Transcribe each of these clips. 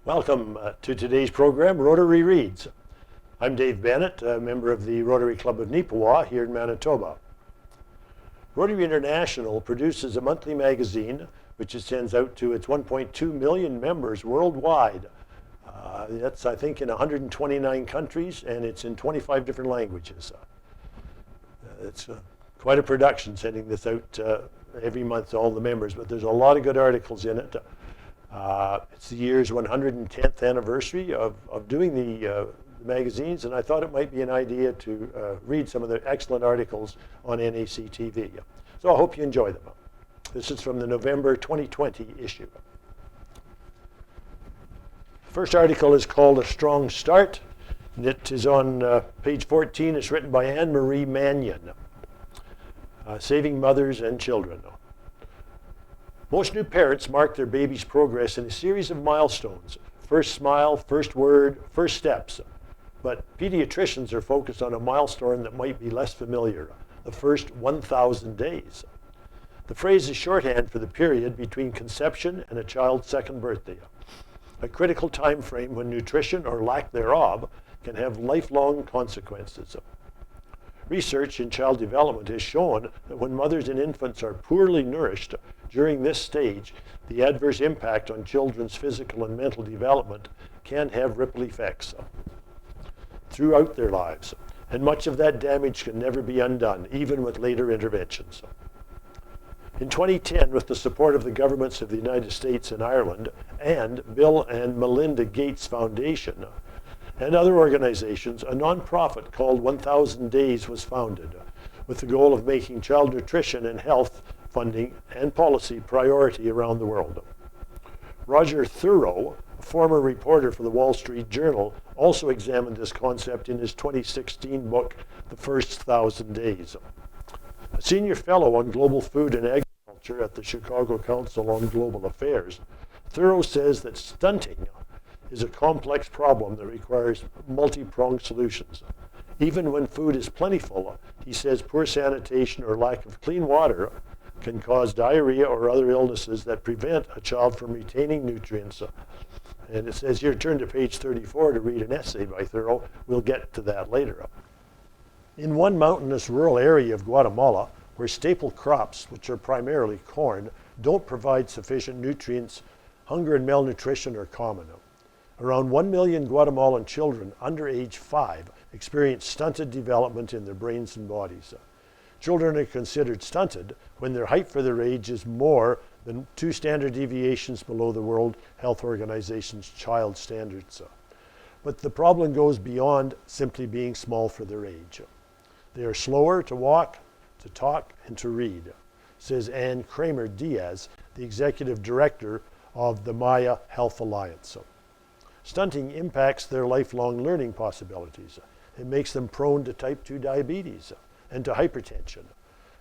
Welcome to today's program, Rotary Reads. I'm Dave Bennet, a member of the Rotary Club of Neepawa here in Manitoba. Rotary International produces a monthly magazine which it sends out to its 1.2 million members worldwide. That's, I think, in 129 countries, and it's in 25 different languages. It's quite a production sending this out every month to all the members, but there's a lot of good articles in it. It's the year's 110th anniversary of doing the magazines, and I thought it might be an idea to read some of the excellent articles on NAC TV. So I hope you enjoy them. This is from the November 2020 issue. The first article is called A Strong Start, and it is on page 14. It's written by Anne-Marie Mannion, Saving Mothers and Children. Most new parents mark their baby's progress in a series of milestones: first smile, first word, first steps. But pediatricians are focused on a milestone that might be less familiar: the first 1,000 days. The phrase is shorthand for the period between conception and a child's second birthday, a critical time frame when nutrition or lack thereof can have lifelong consequences. Research in child development has shown that when mothers and infants are poorly nourished during this stage, the adverse impact on children's physical and mental development can have ripple effects throughout their lives, and much of that damage can never be undone, even with later interventions. In 2010, with the support of the governments of the United States and Ireland and Bill and Melinda Gates Foundation and other organizations, a nonprofit called 1,000 Days was founded with the goal of making child nutrition and health funding and policy priority around the world. Roger Thurow, a former reporter for the Wall Street Journal, also examined this concept in his 2016 book, The First 1,000 Days. A senior fellow on global food and agriculture at the Chicago Council on Global Affairs, Thurow says that stunting is a complex problem that requires multi-pronged solutions. Even when food is plentiful, he says poor sanitation or lack of clean water can cause diarrhea or other illnesses that prevent a child from retaining nutrients. And it says here, turn to page 34 to read an essay by Thurow. We'll get to that later. In one mountainous rural area of Guatemala, where staple crops, which are primarily corn, don't provide sufficient nutrients, hunger and malnutrition are common. Around 1 million Guatemalan children under age 5 experience stunted development in their brains and bodies. Children are considered stunted when their height for their age is more than 2 standard deviations below the World Health Organization's child standards. But the problem goes beyond simply being small for their age. They are slower to walk, to talk, and to read, says Ann Kramer Diaz, the executive director of the Maya Health Alliance. Stunting impacts their lifelong learning possibilities. It makes them prone to type 2 diabetes and to hypertension.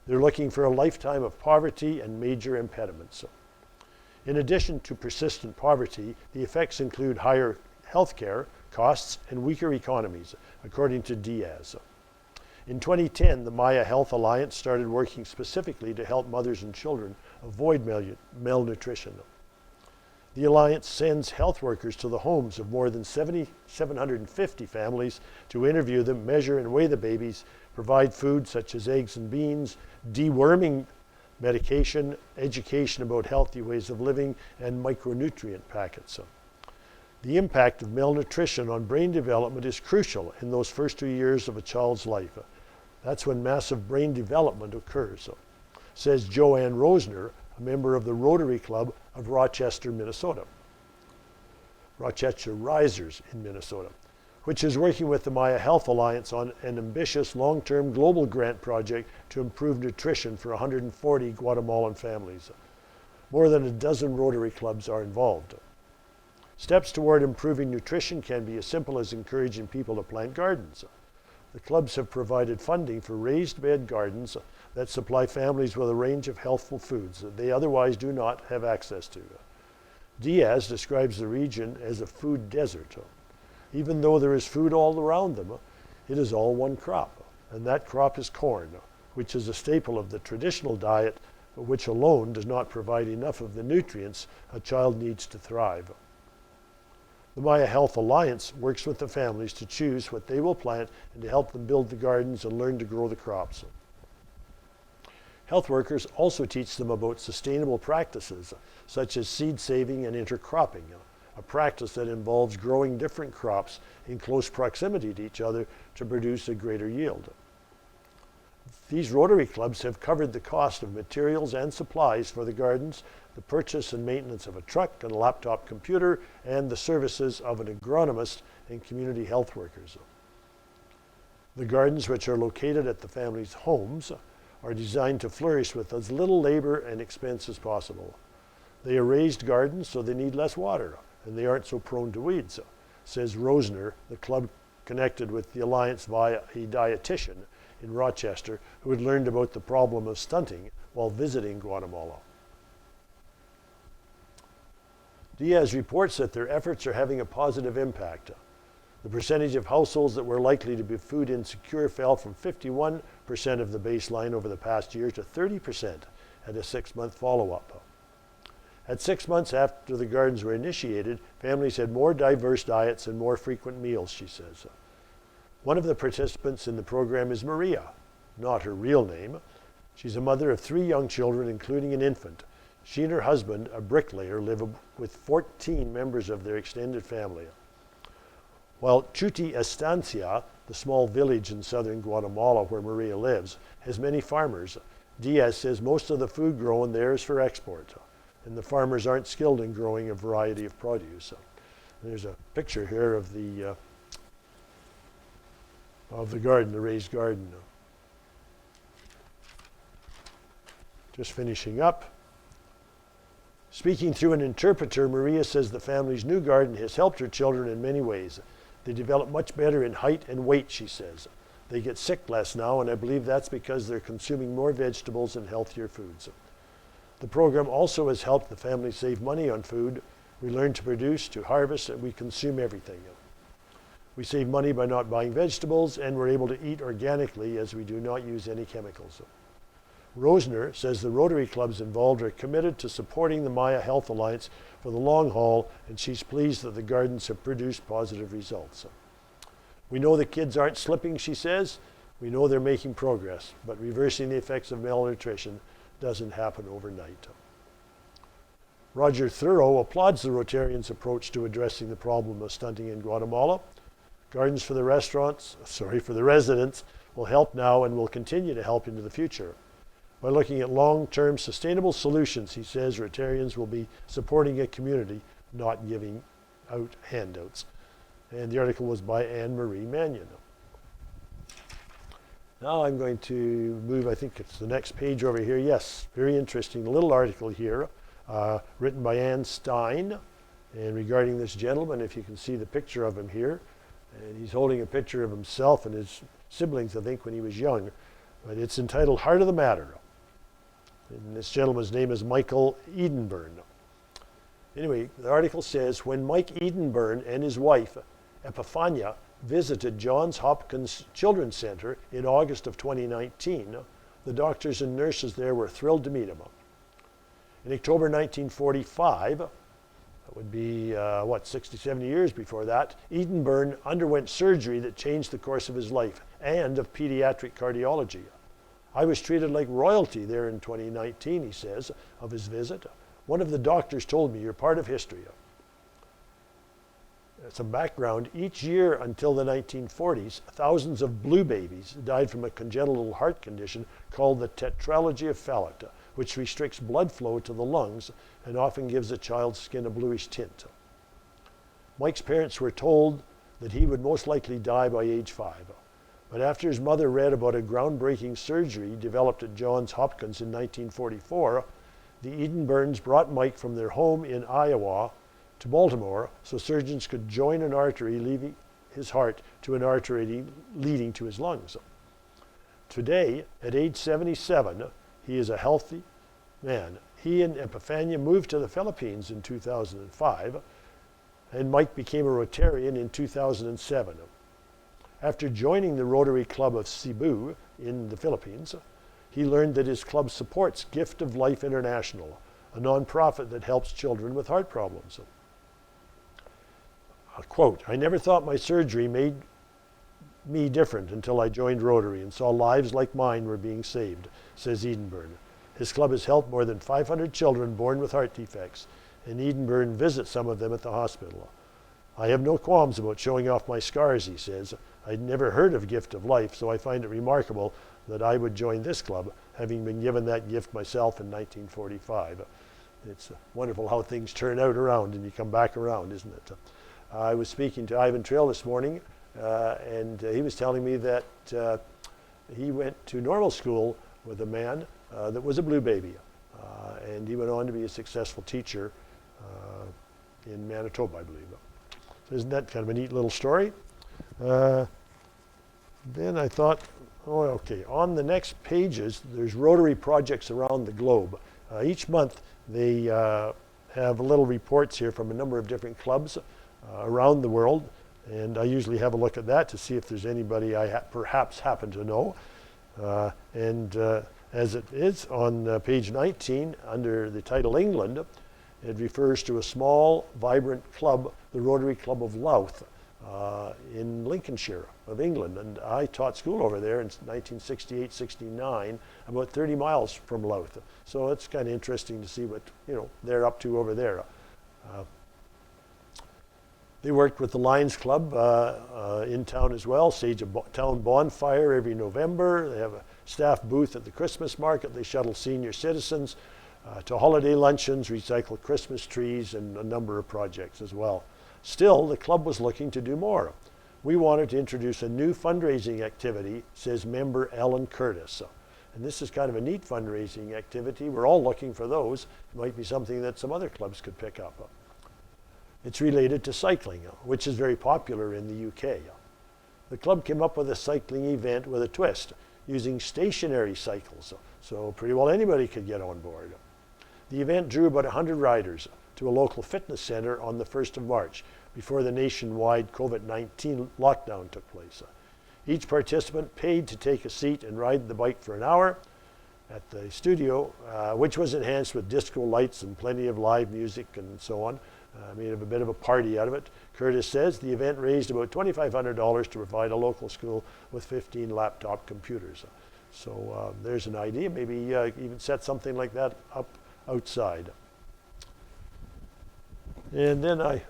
They're looking for a lifetime of poverty and major impediments. In addition to persistent poverty, the effects include higher health care costs and weaker economies, according to Diaz. In 2010, the Maya Health Alliance started working specifically to help mothers and children avoid malnutrition. The Alliance sends health workers to the homes of more than 750 families to interview them, measure and weigh the babies, provide food such as eggs and beans, deworming medication, education about healthy ways of living, and micronutrient packets. The impact of malnutrition on brain development is crucial in those first 2 years of a child's life. That's when massive brain development occurs, says Joanne Rosner, a member of the Rotary Club of Rochester, Minnesota. Rochester Risers in Minnesota, which is working with the Maya Health Alliance on an ambitious long-term global grant project to improve nutrition for 140 Guatemalan families. More than a dozen Rotary clubs are involved. Steps toward improving nutrition can be as simple as encouraging people to plant gardens. The clubs have provided funding for raised bed gardens that supply families with a range of healthful foods that they otherwise do not have access to. Diaz describes the region as a food desert. Even though there is food all around them, it is all one crop, and that crop is corn, which is a staple of the traditional diet, but which alone does not provide enough of the nutrients a child needs to thrive. The Maya Health Alliance works with the families to choose what they will plant and to help them build the gardens and learn to grow the crops. Health workers also teach them about sustainable practices, such as seed saving and intercropping, a practice that involves growing different crops in close proximity to each other to produce a greater yield. These Rotary clubs have covered the cost of materials and supplies for the gardens, the purchase and maintenance of a truck and a laptop computer, and the services of an agronomist and community health workers. The gardens, which are located at the family's homes, are designed to flourish with as little labor and expense as possible. They are raised gardens, so they need less water, and they aren't so prone to weeds, says Rosner, the club connected with the Alliance via a dietitian in Rochester who had learned about the problem of stunting while visiting Guatemala. Diaz reports that their efforts are having a positive impact. The percentage of households that were likely to be food insecure fell from 51% of the baseline over the past year to 30% at a 6-month follow-up. At 6 months after the gardens were initiated, families had more diverse diets and more frequent meals, she says. One of the participants in the program is Maria, not her real name. She's a mother of 3 young children, including an infant. She and her husband, a bricklayer, live with 14 members of their extended family. While Chuti Estancia, the small village in southern Guatemala where Maria lives, has many farmers, Diaz says most of the food grown there is for export, and the farmers aren't skilled in growing a variety of produce. There's a picture here of the garden, the raised garden. Just finishing up. Speaking through an interpreter, Maria says the family's new garden has helped her children in many ways. They develop much better in height and weight, she says. They get sick less now, and I believe that's because they're consuming more vegetables and healthier foods. The program also has helped the family save money on food. We learn to produce, to harvest, and we consume everything. We save money by not buying vegetables, and we're able to eat organically as we do not use any chemicals. Rosner says the Rotary clubs involved are committed to supporting the Maya Health Alliance for the long haul, and she's pleased that the gardens have produced positive results. We know the kids aren't slipping, she says. We know they're making progress, but reversing the effects of malnutrition doesn't happen overnight. Roger Thorough applauds the Rotarians' approach to addressing the problem of stunting in Guatemala. Gardens for the residents will help now and will continue to help into the future. By looking at long-term sustainable solutions, he says Rotarians will be supporting a community, not giving out handouts. And the article was by Anne-Marie Mannion. Now I'm going to move, I think it's the next page over here. Yes, very interesting little article here, written by Ann Stein, and regarding this gentleman, if you can see the picture of him here. And he's holding a picture of himself and his siblings, I think, when he was young. But it's entitled Heart of the Matter. And this gentleman's name is Michael Edenburn. Anyway, the article says, when Mike Edenburn and his wife, Epifania, visited Johns Hopkins Children's Center in August of 2019, the doctors and nurses there were thrilled to meet him. In October 1945, that would be, 60, 70 years before that, Edenburn underwent surgery that changed the course of his life and of pediatric cardiology. I was treated like royalty there in 2019, he says, of his visit. One of the doctors told me, you're part of history. Some background, each year until the 1940s, thousands of blue babies died from a congenital heart condition called the tetralogy of Fallot, which restricts blood flow to the lungs and often gives the child's skin a bluish tint. Mike's parents were told that he would most likely die by age 5. But after his mother read about a groundbreaking surgery developed at Johns Hopkins in 1944, the Edenburns brought Mike from their home in Iowa to Baltimore so surgeons could join an artery leaving his heart to an artery leading to his lungs. Today, at age 77, he is a healthy man. He and Epifania moved to the Philippines in 2005, and Mike became a Rotarian in 2007. After joining the Rotary Club of Cebu in the Philippines, he learned that his club supports Gift of Life International, a nonprofit that helps children with heart problems. Quote, "I never thought my surgery made me different until I joined Rotary and saw lives like mine were being saved," says Edenburn. His club has helped more than 500 children born with heart defects, and Edenburn visits some of them at the hospital. "I have no qualms about showing off my scars," he says. "I'd never heard of Gift of Life, so I find it remarkable that I would join this club, having been given that gift myself in 1945. It's wonderful how things turn out around and you come back around, isn't it? I was speaking to Ivan Trail this morning, and he was telling me that he went to normal school with a man that was a blue baby, and he went on to be a successful teacher in Manitoba, I believe. So isn't that kind of a neat little story? Then I thought, oh, okay, on the next pages, there's Rotary projects around the globe. Each month, they have little reports here from a number of different clubs around the world, and I usually have a look at that to see if there's anybody I perhaps happen to know. As it is on page 19, under the title England, it refers to a small, vibrant club, the Rotary Club of Louth, in Lincolnshire of England. And I taught school over there in 1968-69, about 30 miles from Louth. So it's kind of interesting to see what they're up to over there. They worked with the Lions Club in town as well, stage a town bonfire every November. They have a staff booth at the Christmas market. They shuttle senior citizens to holiday luncheons, recycle Christmas trees, and a number of projects as well. Still, the club was looking to do more. "We wanted to introduce a new fundraising activity," says member Ellen Curtis. And this is kind of a neat fundraising activity. We're all looking for those. It might be something that some other clubs could pick up. It's related to cycling, which is very popular in the UK. The club came up with a cycling event with a twist, using stationary cycles, so pretty well anybody could get on board. The event drew about 100 riders to a local fitness center on the 1st of March, before the nationwide COVID-19 lockdown took place. Each participant paid to take a seat and ride the bike for an hour at the studio, which was enhanced with disco lights and plenty of live music and so on. Made a bit of a party out of it. Curtis says the event raised about $2,500 to provide a local school with 15 laptop computers. So there's an idea, maybe even set something like that up outside. And then I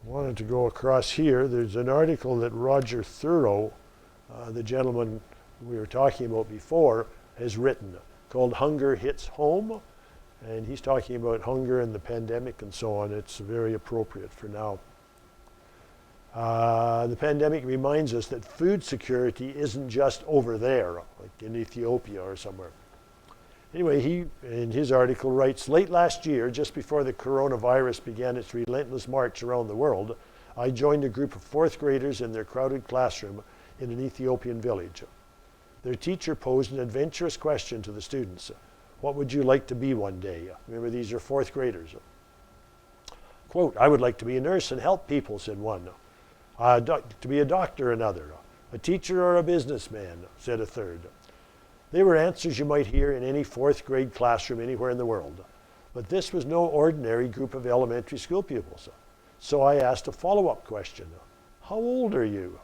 wanted to go across here. There's an article that Roger Thurow, the gentleman we were talking about before, has written called "Hunger Hits Home." And he's talking about hunger and the pandemic and so on. It's very appropriate for now. The pandemic reminds us that food security isn't just over there, like in Ethiopia or somewhere. Anyway, he, in his article, writes, "Late last year, just before the coronavirus began its relentless march around the world, I joined a group of 4th graders in their crowded classroom in an Ethiopian village. Their teacher posed an adventurous question to the students. 'What would you like to be one day?' Remember, these are 4th graders. Quote, 'I would like to be a nurse and help people,' said one. 'To be a doctor,' another. 'A teacher or a businessman,' said a third. They were answers you might hear in any 4th grade classroom anywhere in the world. But this was no ordinary group of elementary school pupils. So I asked a follow-up question. 'How old are you?'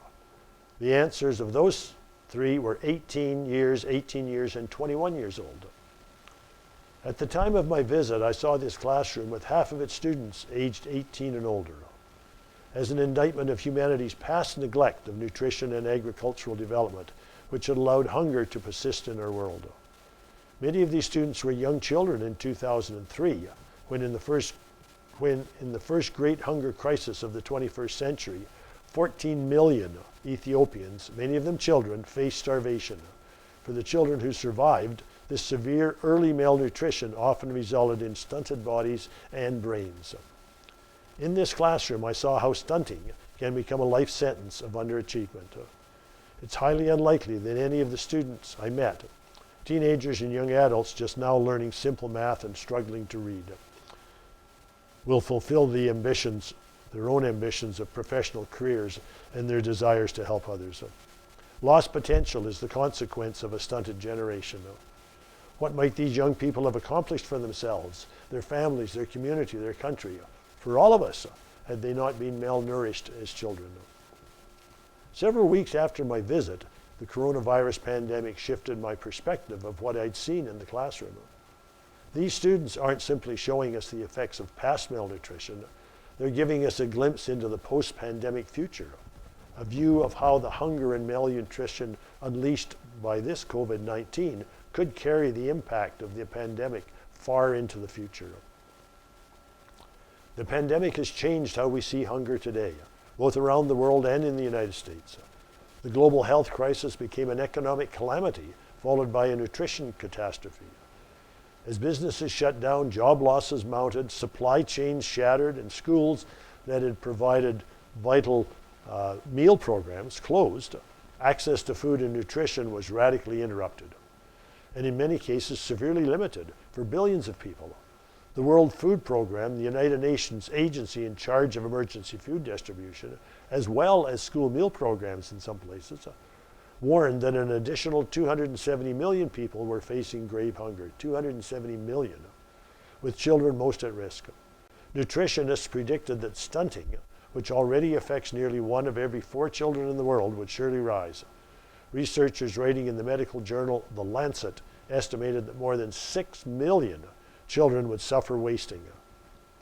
The answers of those 3 were 18 years, and 21 years old. At the time of my visit, I saw this classroom with half of its students aged 18 and older. As an indictment of humanity's past neglect of nutrition and agricultural development, which had allowed hunger to persist in our world. Many of these students were young children in 2003, when in the first great hunger crisis of the 21st century, 14 million Ethiopians, many of them children, faced starvation. For the children who survived, this severe early malnutrition often resulted in stunted bodies and brains. In this classroom, I saw how stunting can become a life sentence of underachievement. It's highly unlikely that any of the students I met, teenagers and young adults just now learning simple math and struggling to read, will fulfill their own ambitions of professional careers and their desires to help others. Lost potential is the consequence of a stunted generation. What might these young people have accomplished for themselves, their families, their community, their country? For all of us, had they not been malnourished as children. Several weeks after my visit, the coronavirus pandemic shifted my perspective of what I'd seen in the classroom. These students aren't simply showing us the effects of past malnutrition, they're giving us a glimpse into the post-pandemic future, a view of how the hunger and malnutrition unleashed by this COVID-19 could carry the impact of the pandemic far into the future. The pandemic has changed how we see hunger today, both around the world and in the United States. The global health crisis became an economic calamity, followed by a nutrition catastrophe. As businesses shut down, job losses mounted, supply chains shattered, and schools that had provided vital meal programs closed, access to food and nutrition was radically interrupted, and in many cases severely limited for billions of people. The World Food Program, the United Nations agency in charge of emergency food distribution, as well as school meal programs in some places, warned that an additional 270 million people were facing grave hunger, 270 million, with children most at risk. Nutritionists predicted that stunting, which already affects nearly 1 of every 4 children in the world, would surely rise. Researchers writing in the medical journal The Lancet estimated that more than 6 million children would suffer wasting,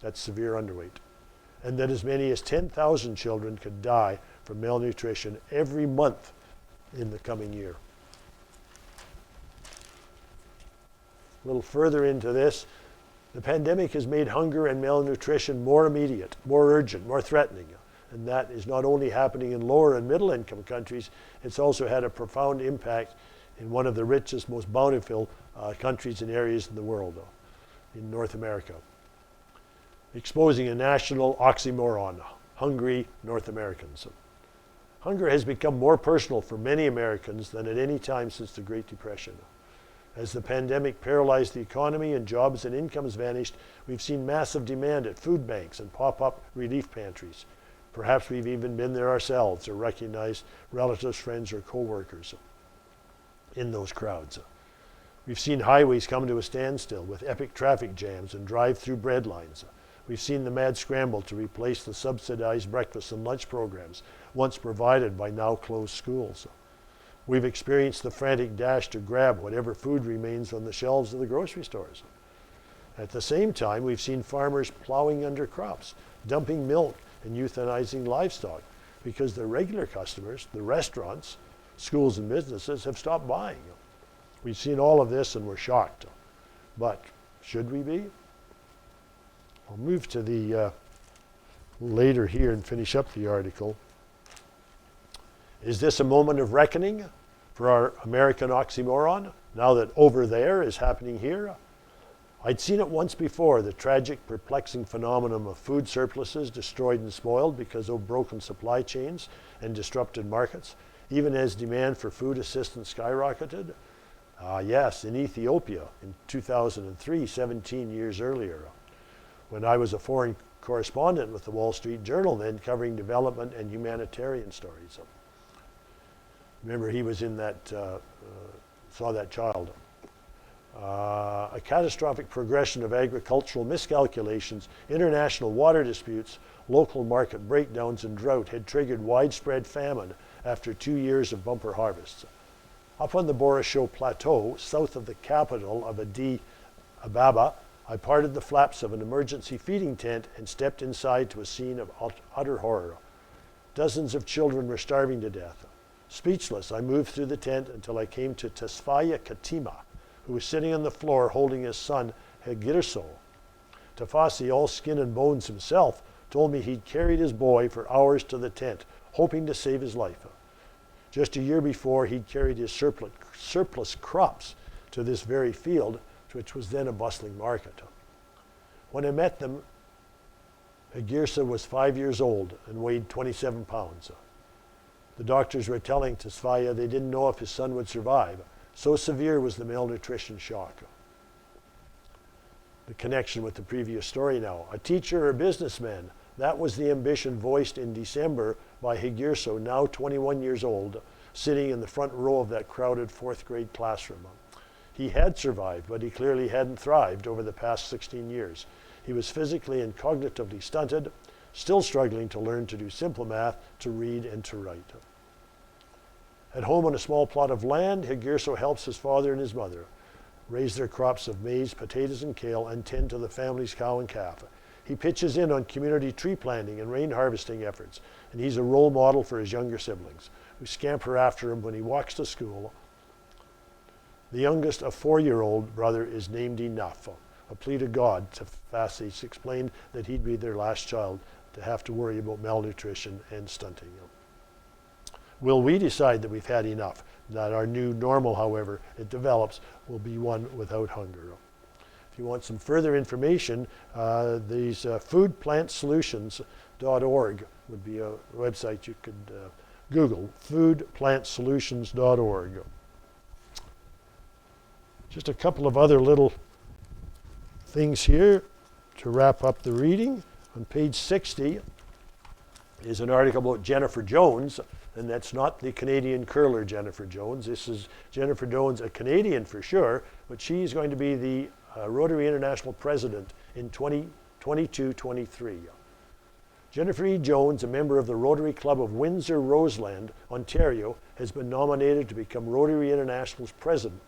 that's severe underweight, and that as many as 10,000 children could die from malnutrition every month in the coming year. A little further into this, the pandemic has made hunger and malnutrition more immediate, more urgent, more threatening. And that is not only happening in lower and middle income countries, it's also had a profound impact in one of the richest, most bountiful countries and areas in the world, in North America. Exposing a national oxymoron, hungry North Americans. Hunger has become more personal for many Americans than at any time since the Great Depression. As the pandemic paralyzed the economy and jobs and incomes vanished, we've seen massive demand at food banks and pop-up relief pantries. Perhaps we've even been there ourselves or recognized relatives, friends, or co-workers in those crowds. We've seen highways come to a standstill with epic traffic jams and drive-through bread lines. We've seen the mad scramble to replace the subsidized breakfast and lunch programs once provided by now closed schools. We've experienced the frantic dash to grab whatever food remains on the shelves of the grocery stores. At the same time, we've seen farmers plowing under crops, dumping milk, and euthanizing livestock because their regular customers, the restaurants, schools, and businesses have stopped buying. We've seen all of this and we're shocked. But should we be? I'll move to the later here and finish up the article. Is this a moment of reckoning for our American oxymoron, now that over there is happening here? I'd seen it once before, the tragic, perplexing phenomenon of food surpluses destroyed and spoiled because of broken supply chains and disrupted markets, even as demand for food assistance skyrocketed. Yes, in Ethiopia in 2003, 17 years earlier, when I was a foreign correspondent with the Wall Street Journal then, covering development and humanitarian stories. Remember, he was in that, saw that child. A catastrophic progression of agricultural miscalculations, international water disputes, local market breakdowns, and drought had triggered widespread famine after 2 years of bumper harvests. Up on the Borasho Plateau, south of the capital of Addis Ababa, I parted the flaps of an emergency feeding tent and stepped inside to a scene of utter horror. Dozens of children were starving to death. Speechless, I moved through the tent until I came to Tesfaye Katima, who was sitting on the floor holding his son, Hegirso. Tafasi, all skin and bones himself, told me he'd carried his boy for hours to the tent, hoping to save his life. Just a year before, he'd carried his surplus crops to this very field, which was then a bustling market. When I met them, Hegirsa was 5 years old and weighed 27 pounds. The doctors were telling Tesfaye they didn't know if his son would survive. So severe was the malnutrition shock. The connection with the previous story now. A teacher or businessman, that was the ambition voiced in December by Hegirso, now 21 years old, sitting in the front row of that crowded 4th grade classroom. He had survived, but he clearly hadn't thrived over the past 16 years. He was physically and cognitively stunted, still struggling to learn to do simple math, to read and to write. At home on a small plot of land, Higirso helps his father and his mother raise their crops of maize, potatoes and kale and tend to the family's cow and calf. He pitches in on community tree planting and rain harvesting efforts, and he's a role model for his younger siblings, who scamper after him when he walks to school. The youngest, a 4-year-old brother, is named Enough, a plea to God to Fassis explained that he'd be their last child to have to worry about malnutrition and stunting. Will we decide that we've had enough? That our new normal, however it develops, will be one without hunger. If you want some further information, these foodplantsolutions.org would be a website you could Google, foodplantsolutions.org. Just a couple of other little things here to wrap up the reading. On page 60 is an article about Jennifer Jones, and that's not the Canadian curler Jennifer Jones. This is Jennifer Jones, a Canadian for sure, but she's going to be the Rotary International President in 2022-23. Jennifer E. Jones, a member of the Rotary Club of Windsor, Roseland, Ontario, has been nominated to become Rotary International's president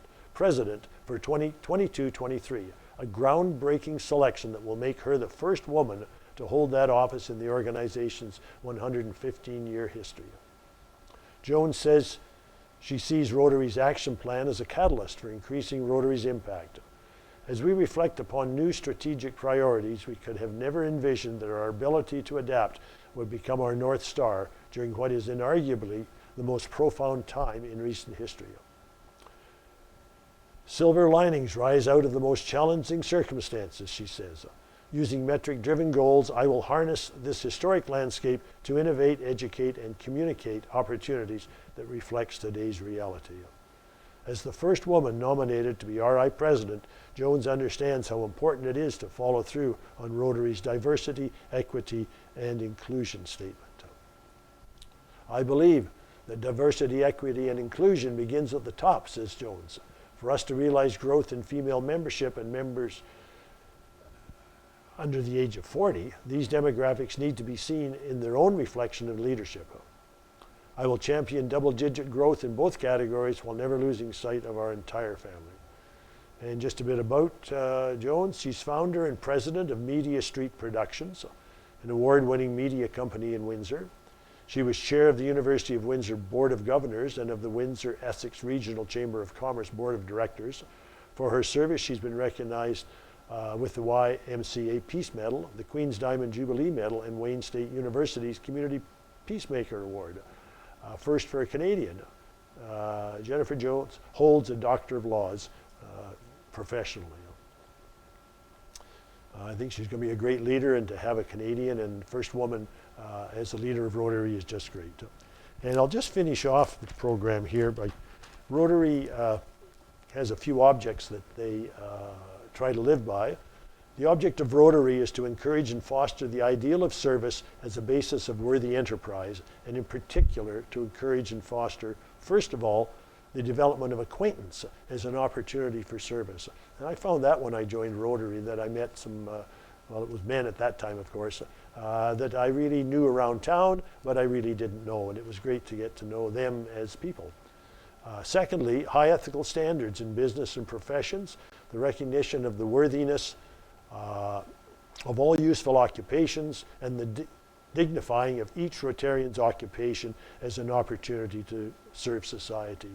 for 2022-23, a groundbreaking selection that will make her the first woman to hold that office in the organization's 115-year history. Jones says she sees Rotary's action plan as a catalyst for increasing Rotary's impact. As we reflect upon new strategic priorities, we could have never envisioned that our ability to adapt would become our North Star during what is inarguably the most profound time in recent history. Silver linings rise out of the most challenging circumstances, she says. Using metric-driven goals, I will harness this historic landscape to innovate, educate, and communicate opportunities that reflects today's reality. As the first woman nominated to be RI President, Jones understands how important it is to follow through on Rotary's diversity, equity, and inclusion statement. I believe that diversity, equity, and inclusion begins at the top, says Jones. For us to realize growth in female membership and members under the age of 40, these demographics need to be seen in their own reflection of leadership. I will champion double-digit growth in both categories while never losing sight of our entire family. And just a bit about Jones. She's founder and president of Media Street Productions, an award-winning media company in Windsor. She was chair of the University of Windsor Board of Governors and of the Windsor Essex Regional Chamber of Commerce Board of Directors. For her service, she's been recognized with the YMCA Peace Medal, the Queen's Diamond Jubilee Medal, and Wayne State University's Community Peacemaker Award. First for a Canadian. Jennifer Jones holds a Doctor of Laws professionally. I think she's going to be a great leader, and to have a Canadian and first woman as a leader of Rotary is just great. And I'll just finish off the program here by Rotary has a few objects that they try to live by. The object of Rotary is to encourage and foster the ideal of service as a basis of worthy enterprise, and in particular to encourage and foster, first of all, the development of acquaintance as an opportunity for service. And I found that when I joined Rotary, that I met some, well, it was men at that time, of course, that I really knew around town, but I really didn't know, and it was great to get to know them as people. Secondly, high ethical standards in business and professions, the recognition of the worthiness of all useful occupations, and the dignifying of each Rotarian's occupation as an opportunity to serve society.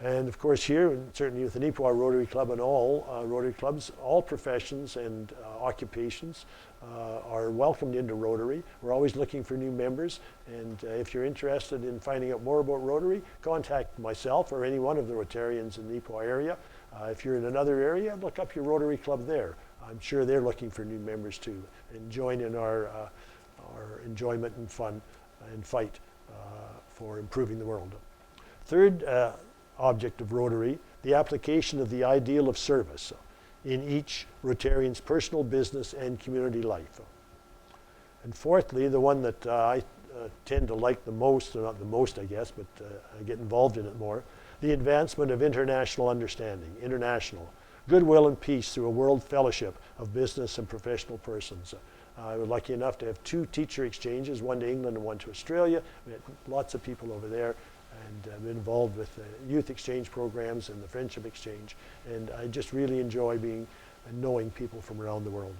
And of course here, and certainly with the Neepawa Rotary Club and all Rotary Clubs, all professions and occupations are welcomed into Rotary. We're always looking for new members, and if you're interested in finding out more about Rotary, contact myself or any one of the Rotarians in the Neepawa area. If you're in another area, look up your Rotary Club there. I'm sure they're looking for new members too, and join in our enjoyment and fun and fight for improving the world. Third object of Rotary, the application of the ideal of service in each Rotarian's personal, business, and community life. And fourthly, the one that I tend to like the most, or not the most I guess, but I get involved in it more, the advancement of international understanding, goodwill and peace through a world fellowship of business and professional persons. I was lucky enough to have 2 teacher exchanges, one to England and one to Australia. We had lots of people over there, and been involved with the youth exchange programs and the friendship exchange. And I just really enjoy being and knowing people from around the world.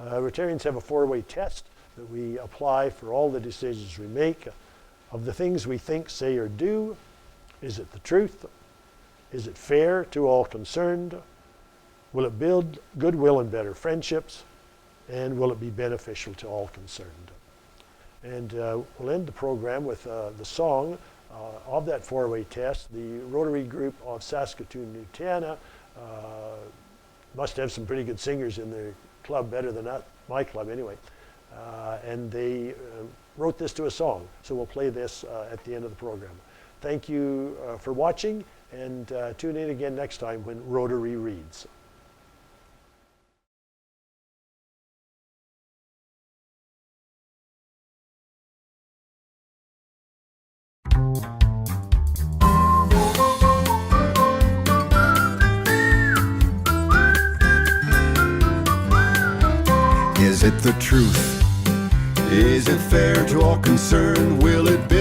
Rotarians have a 4-way test that we apply for all the decisions we make. Of the things we think, say, or do, is it the truth? Is it fair to all concerned? Will it build goodwill and better friendships? And will it be beneficial to all concerned? And we'll end the program with the song of that 4-way test. The Rotary Group of Saskatoon, Nutana must have some pretty good singers in their club, better than my club anyway. And they wrote this to a song. So we'll play this at the end of the program. Thank you for watching, and tune in again next time when Rotary Reads. Is it the truth? Is it fair to all concerned? Will it be